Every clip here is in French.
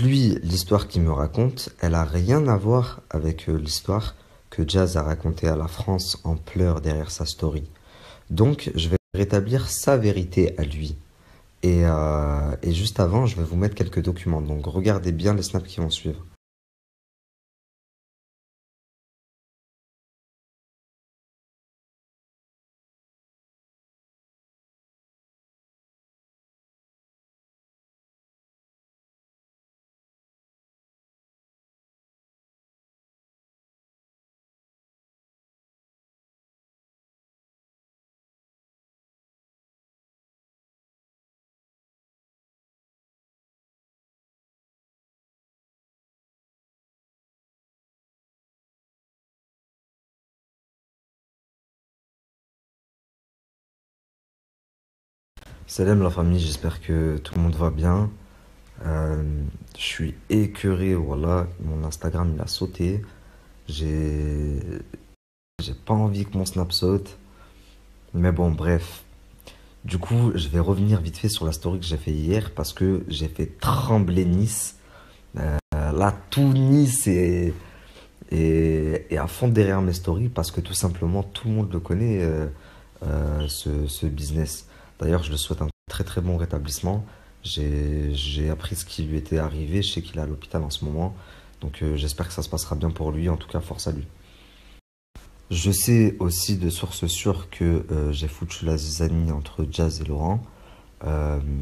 lui, l'histoire qu'il me raconte, elle a rien à voir avec l'histoire que Jazz a racontée à la France en pleurs derrière sa story. Donc, je vais rétablir sa vérité à lui. Et juste avant, je vais vous mettre quelques documents. Donc, regardez bien les snaps qui vont suivre. Salam la famille, j'espère que tout le monde va bien. Euh, je suis écœuré, voilà, mon Instagram il a sauté. J'ai j'ai pas envie que mon snap saute. Mais bon, bref. Du coup, je vais revenir vite fait sur la story que j'ai fait hier parce que j'ai fait trembler Nice. Là, tout Nice est à fond derrière mes stories parce que tout simplement tout le monde le connaît, ce business. D'ailleurs, je le souhaite un très très bon rétablissement. J'ai appris ce qui lui était arrivé. Je sais qu'il est à l'hôpital en ce moment. Donc j'espère que ça se passera bien pour lui. En tout cas, force à lui. Je sais aussi de sources sûres que j'ai foutu la zizanie entre Jazz et Laurent.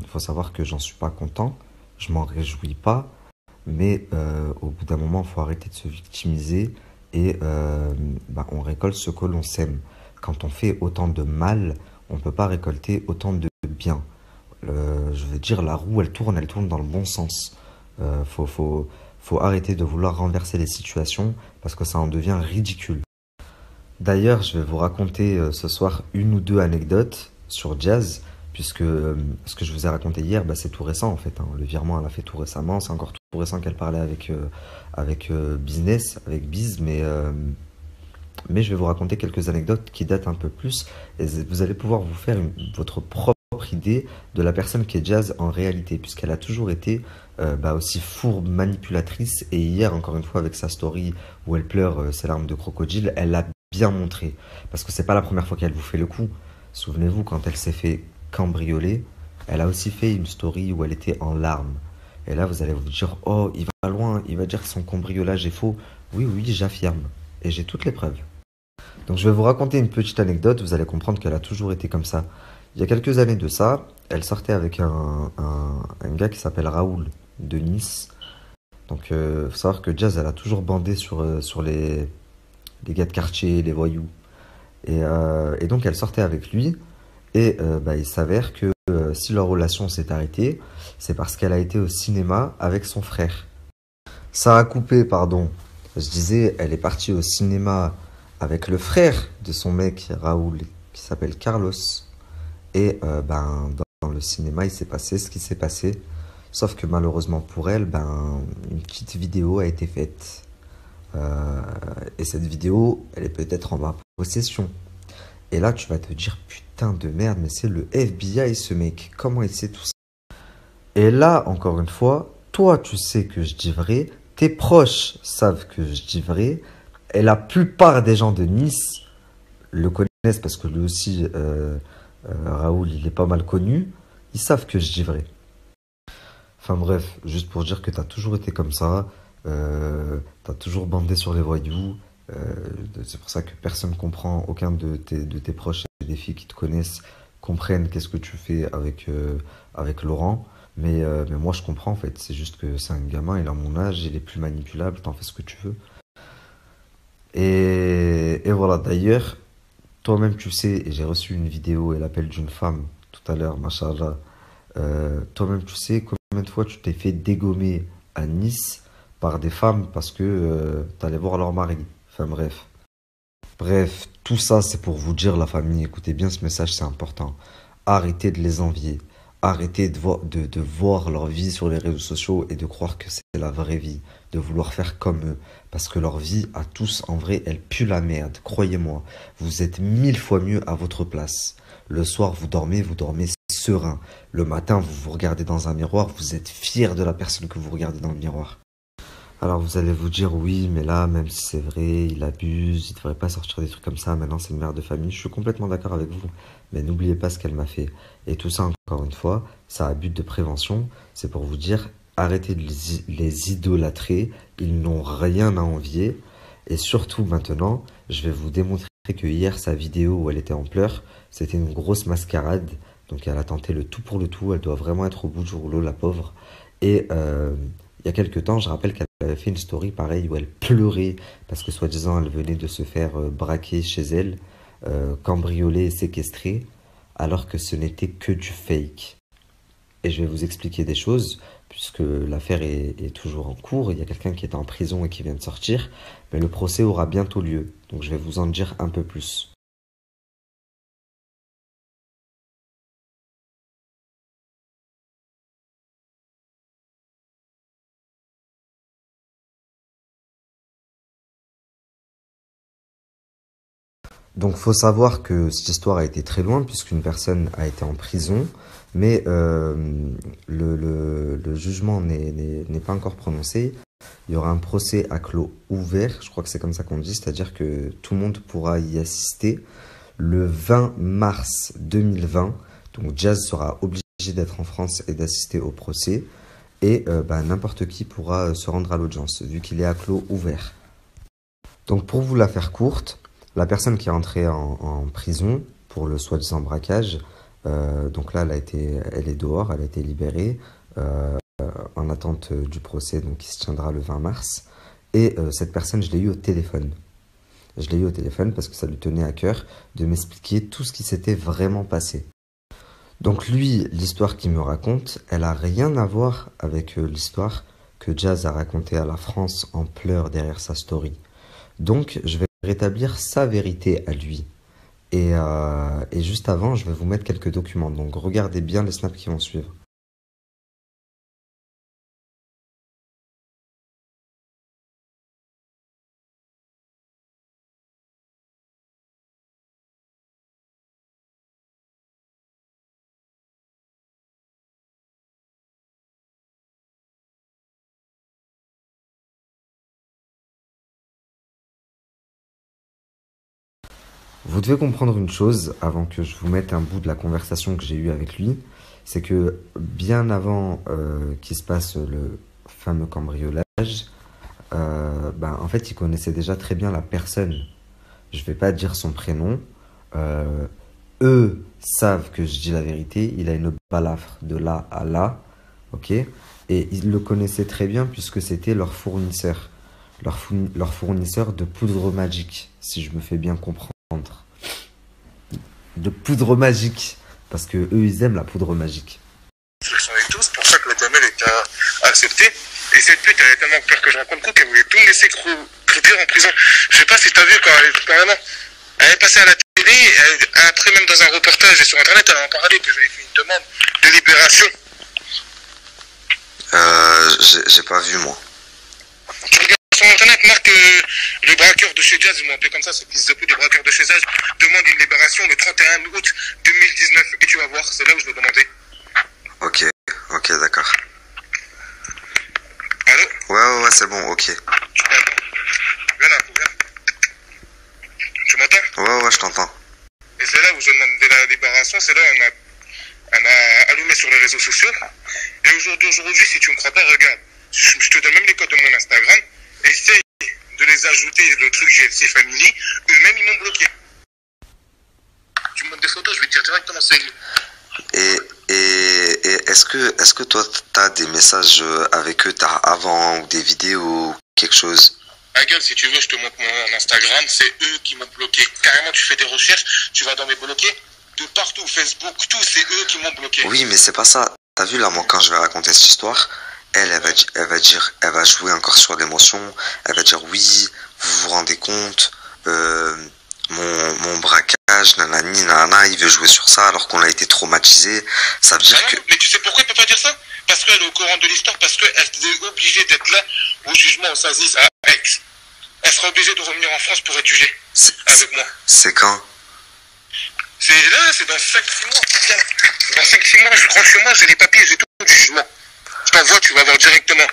Faut savoir que j'en suis pas content. Je m'en réjouis pas. Mais au bout d'un moment, il faut arrêter de se victimiser et bah, on récolte ce que l'on sème. Quand on fait autant de mal, on ne peut pas récolter autant de bien. Je veux dire, la roue, elle tourne dans le bon sens. Faut arrêter de vouloir renverser les situations parce que ça en devient ridicule. D'ailleurs, je vais vous raconter ce soir une ou deux anecdotes sur Jazz, puisque ce que je vous ai raconté hier, bah, c'est tout récent en fait, hein. Le virement, elle a fait tout récemment. C'est encore tout récent qu'elle parlait avec Business, avec Biz, mais je vais vous raconter quelques anecdotes qui datent un peu plus, et vous allez pouvoir vous faire votre propre idée de la personne qui est Jazz en réalité, puisqu'elle a toujours été bah, aussi fourbe, manipulatrice, et hier, encore une fois, avec sa story où elle pleure ses larmes de crocodile, elle l'a bien montré. Parce que c'est pas la première fois qu'elle vous fait le coup. Souvenez-vous, quand elle s'est fait cambrioler, elle a aussi fait une story où elle était en larmes. Et là, vous allez vous dire, oh, il va loin, il va dire que son cambriolage est faux. Oui, oui, j'affirme. Et j'ai toutes les preuves. Donc je vais vous raconter une petite anecdote, vous allez comprendre qu'elle a toujours été comme ça. Il y a quelques années de ça, elle sortait avec un gars qui s'appelle Raoul de Nice. Donc faut savoir que Jazz, elle a toujours bandé sur les gars de quartier, les voyous. Et donc elle sortait avec lui. Et bah, il s'avère que si leur relation s'est arrêtée, c'est parce qu'elle a été au cinéma avec son frère. Ça a coupé, pardon. Je disais, elle est partie au cinéma avec le frère de son mec, Raoul, qui s'appelle Carlos. Et ben, dans le cinéma, il s'est passé ce qui s'est passé. Sauf que malheureusement pour elle, ben, une petite vidéo a été faite. Et cette vidéo, elle est peut-être en ma possession. Et là, tu vas te dire, putain de merde, mais c'est le FBI, ce mec. Comment il sait tout ça? Et là, encore une fois, toi, tu sais que je dis vrai. Tes proches savent que je dis vrai. Et la plupart des gens de Nice le connaissent parce que lui aussi, Raoul, il est pas mal connu. Ils savent que je dis vrai. Enfin bref, juste pour dire que t'as toujours été comme ça. T'as toujours bandé sur les voyous. Euh, c'est pour ça que personne comprend, aucun de tes proches et des filles qui te connaissent comprennent qu'est-ce que tu fais avec Laurent. Mais moi je comprends en fait, c'est juste que c'est un gamin, il a mon âge, il est plus manipulable, t'en fais ce que tu veux. Et voilà, d'ailleurs, toi-même tu sais, et j'ai reçu une vidéo et l'appel d'une femme tout à l'heure, machallah. Toi-même tu sais combien de fois tu t'es fait dégommer à Nice par des femmes parce que t'allais voir leur mari. Enfin bref. Bref, tout ça c'est pour vous dire la famille, écoutez bien ce message, c'est important. Arrêtez de les envier. Arrêtez de voir leur vie sur les réseaux sociaux et de croire que c'est la vraie vie. De vouloir faire comme eux. Parce que leur vie, à tous, en vrai, elle pue la merde. Croyez-moi, vous êtes 1000 fois mieux à votre place. Le soir, vous dormez serein. Le matin, vous vous regardez dans un miroir, vous êtes fier de la personne que vous regardez dans le miroir. Alors vous allez vous dire oui, mais là, même si c'est vrai, il abuse, il devrait pas sortir des trucs comme ça, maintenant c'est une mère de famille. Je suis complètement d'accord avec vous, mais n'oubliez pas ce qu'elle m'a fait. Et tout ça, encore une fois, ça a but de prévention, c'est pour vous dire, arrêtez de les idolâtrer, ils n'ont rien à envier. Et surtout maintenant, je vais vous démontrer que hier, sa vidéo où elle était en pleurs, c'était une grosse mascarade. Donc elle a tenté le tout pour le tout, elle doit vraiment être au bout du rouleau, la pauvre. Et il y a quelques temps, je rappelle qu'elle avait fait une story pareille où elle pleurait parce que soi-disant elle venait de se faire braquer chez elle, cambrioler et séquestrer, alors que ce n'était que du fake. Et je vais vous expliquer des choses, puisque l'affaire est toujours en cours. Il y a quelqu'un qui est en prison et qui vient de sortir, mais le procès aura bientôt lieu. Donc je vais vous en dire un peu plus. Donc faut savoir que cette histoire a été très loin, puisqu'une personne a été en prison, mais le jugement n'est pas encore prononcé. Il y aura un procès à clos ouvert, je crois que c'est comme ça qu'on dit, c'est-à-dire que tout le monde pourra y assister le 20 mars 2020. Donc Jazz sera obligé d'être en France et d'assister au procès, et n'importe qui pourra se rendre à l'audience, vu qu'il est à clos ouvert. Donc pour vous la faire courte, la personne qui est entrée en prison pour le soi-disant braquage, donc là elle est dehors, elle a été libérée en attente du procès donc, qui se tiendra le 20 mars. Et cette personne, je l'ai eu au téléphone. Je l'ai eu au téléphone parce que ça lui tenait à cœur de m'expliquer tout ce qui s'était vraiment passé. Donc lui, l'histoire qu'il me raconte, elle a rien à voir avec l'histoire que Jazz a racontée à la France en pleurs derrière sa story. Donc je vais rétablir sa vérité à lui. Et juste avant, je vais vous mettre quelques documents. Donc regardez bien les snaps qui vont suivre. Vous devez comprendre une chose avant que je vous mette un bout de la conversation que j'ai eue avec lui, c'est que bien avant qu'il se passe le fameux cambriolage, en fait, il connaissait déjà très bien la personne. Je vais pas dire son prénom. Euh, Eux savent que je dis la vérité. Il a une balafre de là à là, ok? Et ils le connaissaient très bien puisque c'était leur fournisseur. Leur fournisseur de poudre magique, si je me fais bien comprendre. De poudre magique. Parce que eux, ils aiment la poudre magique. C'est pour ça que le gamelle était accepté. Et cette pute, elle avait tellement peur que je rencontre coup qu'elle voulait tout me laisser croupir en prison. Je sais pas si t'as vu quand elle est carrément. Elle est passée à la télé, après même dans un reportage et sur internet, elle en parlait que j'avais fait une demande de libération. J'ai pas vu, moi. Tu regardes sur internet, marque le braqueur de chez Jazz, ils m'ont appelé comme ça, ce fils de pute, le braqueur de chez Jazz, demande une libération le 31 août 2019. Et tu vas voir, c'est là où je vais demander. Ok, d'accord. Allô? Ouais, c'est bon, ok. Viens là, viens. Tu m'entends? Ouais, je t'entends. Et c'est là où je demandais la libération, c'est là où elle m'a allumé sur les réseaux sociaux. Et aujourd'hui, si tu ne me crois pas, regarde. Je te donne même les codes de mon Instagram. Essaye de les ajouter, le truc GLC Family. Eux-mêmes, ils m'ont bloqué. Tu me montres des photos, je vais te dire directement c'est lui. Et est-ce que toi, t'as des messages avec eux, t'as avant, ou des vidéos, quelque chose? Regarde, si tu veux, je te montre mon Instagram. C'est eux qui m'ont bloqué. Carrément, tu fais des recherches, tu vas dans mes bloqués. De partout, Facebook, tout, c'est eux qui m'ont bloqué. Oui, mais c'est pas ça. T'as vu là, moi, quand je vais raconter cette histoire, elle va jouer encore sur l'émotion. Elle va dire oui, vous vous rendez compte, mon braquage, nanani, nanana, il veut jouer sur ça alors qu'on a été traumatisé. Ça veut dire que... Mais tu sais pourquoi il peut pas dire ça? Parce qu'elle est au courant de l'histoire, parce qu'elle est obligée d'être là au jugement au Saziz à Aix. Elle sera obligée de revenir en France pour être jugée avec moi. C'est quand? C'est là, c'est dans 5-6 mois. Viens. Dans 5-6 mois, je rentre chez moi, j'ai les papiers, j'ai tout du jugement. Je t'envoie, tu vas voir directement.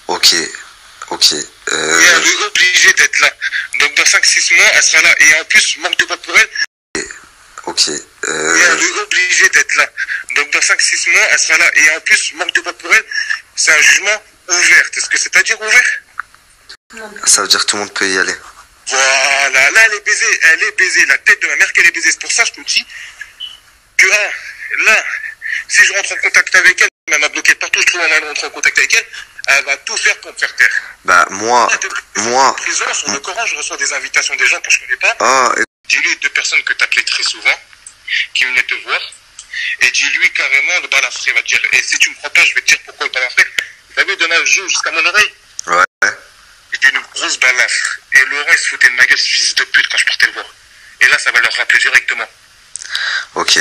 Ok, ok. Et elle est obligée d'être là. Donc dans 5-6 mois, elle sera là. Et en plus, manque de pas pour elle. Ok. Et elle est obligée d'être là. Donc dans 5-6 mois, elle sera là. Et en plus, manque de pas pour elle, c'est un jugement ouvert. Est-ce que c'est-à-dire ouvert? Ça veut dire que tout le monde peut y aller. Voilà, là elle est baisée, la tête de ma mère qu'elle est baisée. C'est pour ça que je te dis que là, si je rentre en contact avec elle, elle m'a bloqué partout, je trouve un moyen de rentrer en contact avec elle, elle va tout faire pour me faire taire. Bah moi, En prison, sur le Coran, je reçois des invitations des gens que je connais pas. ah, Dis-lui 2 personnes que tu appelais très souvent, qui venaient te voir, et dis-lui carrément le balafré, il va te dire, et si tu me crois pas, je vais te dire pourquoi le balafré. T'as vu, donner un joue jusqu'à mon oreille. ouais. J'ai une grosse balafre. Et Laurent, il se foutait de ma gueule, ce fils de pute, quand je partais le voir. Et là, ça va leur rappeler directement. Ok.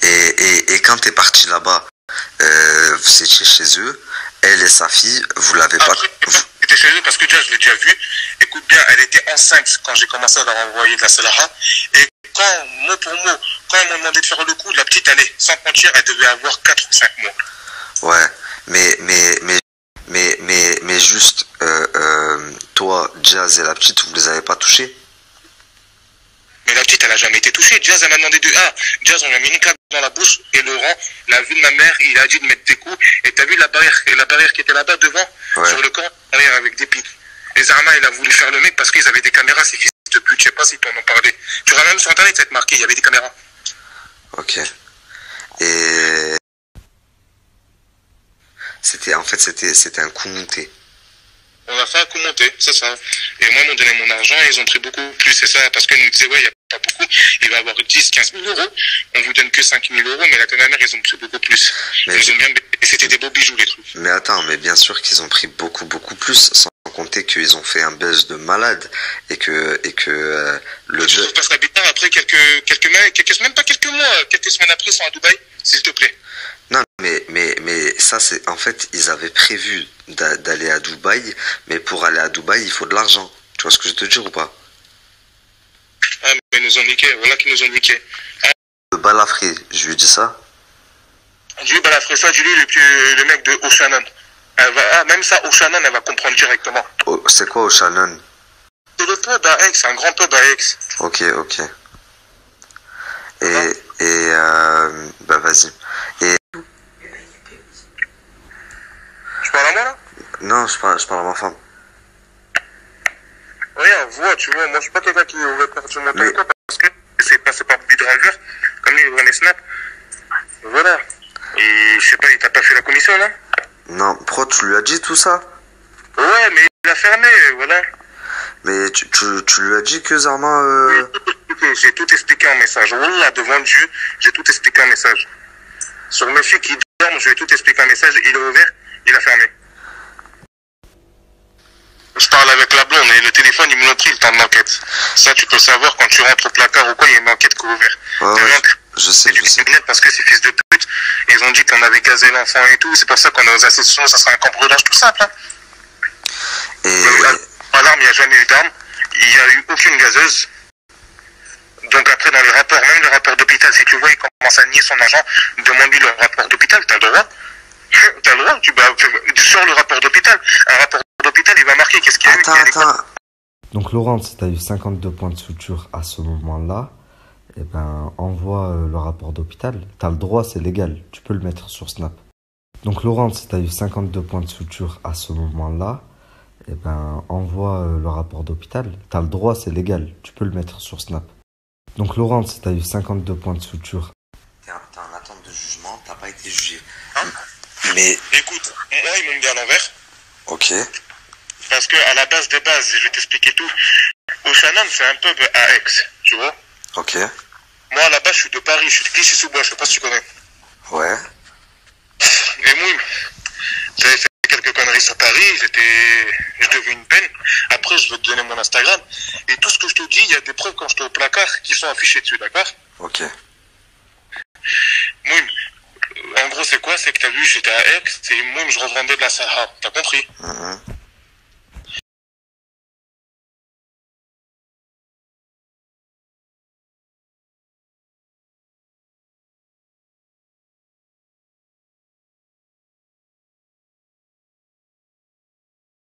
Et quand t'es parti là-bas, vous étiez chez eux, elle et sa fille, vous l'avez pas... J'étais chez eux parce que déjà, je l'ai déjà vu. Écoute bien, elle était enceinte quand j'ai commencé à leur envoyer de la Salaha. Et quand, mot pour mot, quand ils m'ont demandé de faire le coup, la petite, allait, sans mentir, elle devait avoir 4 ou 5 mois. Ouais, mais juste, toi, Jazz et la petite, vous les avez pas touchés? Mais la petite, elle a jamais été touchée. Jazz, elle m'a demandé de... Jazz, on lui a mis une claque dans la bouche. Et Laurent, la vue de ma mère, il a dit de mettre des coups. Et t'as vu la barrière qui était là-bas devant, ouais. Sur le corps, derrière avec des pics. Et Zarma, il a voulu faire le mec parce qu'ils avaient des caméras, ces fils de pute. Je sais pas si t'en ont parlé. Tu vois, même sur Internet, ça va être marqué, il y avait des caméras. Ok. Et... C'était un coup monté. On a fait un coup monté, c'est ça. Et moi, ils m'ont donné mon argent et ils ont pris beaucoup plus, c'est ça. Parce qu'ils nous disaient, ouais, il n'y a pas beaucoup. Il va y avoir 10-15 000 euros. On vous donne que 5 000 euros, mais la mère, ils ont pris beaucoup plus. Mais ils ont bien... Et c'était des beaux bijoux, les trucs. Mais attends, mais bien sûr qu'ils ont pris beaucoup plus, sans compter qu'ils ont fait un buzz de malade et que le Tu trouves pas ça bizarre après quelques semaines, pas quelques mois, quelques semaines après, ils sont à Dubaï, s'il te plaît. Non, mais ça, c'est, en fait, ils avaient prévu d'aller à Dubaï, mais pour aller à Dubaï, il faut de l'argent. Tu vois ce que je te dis ou pas? Ah, mais ils nous ont niqué, voilà qu'ils nous ont niqué. Le balafré, je lui dis ça? Dis-lui, balafré ça, dis-lui, le mec de Oceanon. Même ça, Oceanon, elle va comprendre directement. Oh, c'est quoi Oceanon? C'est le pub à Aix, c'est un grand pub à Aix. Ok. Bah vas-y. Et... Tu parles à moi, là? Non, je parle à ma femme. Regarde, tu vois, moi, je suis pas quelqu'un qui aurait perdu mon temps avec toi parce que c'est passé par B-Driver, comme lui, il prenait Snap. Voilà. Et, je sais pas, il t'a pas fait la commission, là? Non, pourquoi tu lui as dit tout ça? Ouais, mais il a fermé, voilà. Mais tu lui as dit que Zarma... J'ai tout expliqué en message. Wallah, devant Dieu, j'ai tout expliqué en message. Sur mes filles qui dorment, je vais tout expliquer en message. Il est ouvert, il a fermé. Je parle avec la blonde et le téléphone, il me l'a pris le temps de l'enquête. Ça, tu peux le savoir quand tu rentres au placard ou quoi, il y a une enquête qui est ouverte. Ouais, je sais. Parce que ces fils de pute, ils ont dit qu'on avait gazé l'enfant et tout. C'est pour ça qu'on est aux associations, ça sera un cambriolage tout simple. Hein. Et... L'alarme, il n'y a jamais eu d'arme. Il n'y a eu aucune gazeuse. Donc après, dans les rapports, même le rapport d'hôpital, si tu vois, il commence à nier son agent, demande-lui le rapport d'hôpital, t'as le droit. T'as le droit, tu sors le rapport d'hôpital. Un rapport d'hôpital, il va marquer qu'est-ce qu'il y a eu. Attends. Donc Laurent, si tu as eu 52 points de suture à ce moment-là, eh ben, envoie le rapport d'hôpital. Tu as le droit, c'est légal, tu peux le mettre sur Snap. Donc Laurent, si tu as eu 52 points de suture à ce moment-là, eh ben, envoie le rapport d'hôpital. Tu as le droit, c'est légal, tu peux le mettre sur Snap. Donc Laurent, si tu as eu 52 points de suture... T'es en attente de jugement, t'as pas été jugé. Hein? Mais... Écoute, moi, ils m'ont mis à l'envers. Ok. Parce que à la base des bases, je vais t'expliquer tout. Oceanon, c'est un pub à Aix, tu vois. Ok. Moi, là-bas, je suis de Paris, je suis de Clichy-sous-Bois, je sais pas si tu connais. Ouais. Et moi, j'avais fait quelques conneries sur Paris, je devais une peine. Après, je vais te donner mon Instagram. Et tout ce que je te dis, il y a des preuves quand j'étais au placard qui sont affichées dessus, d'accord? Ok. Moum, en gros, c'est quoi? C'est que t'as vu, j'étais à Aix, et Moum, je revendais de la Sahara. T'as compris?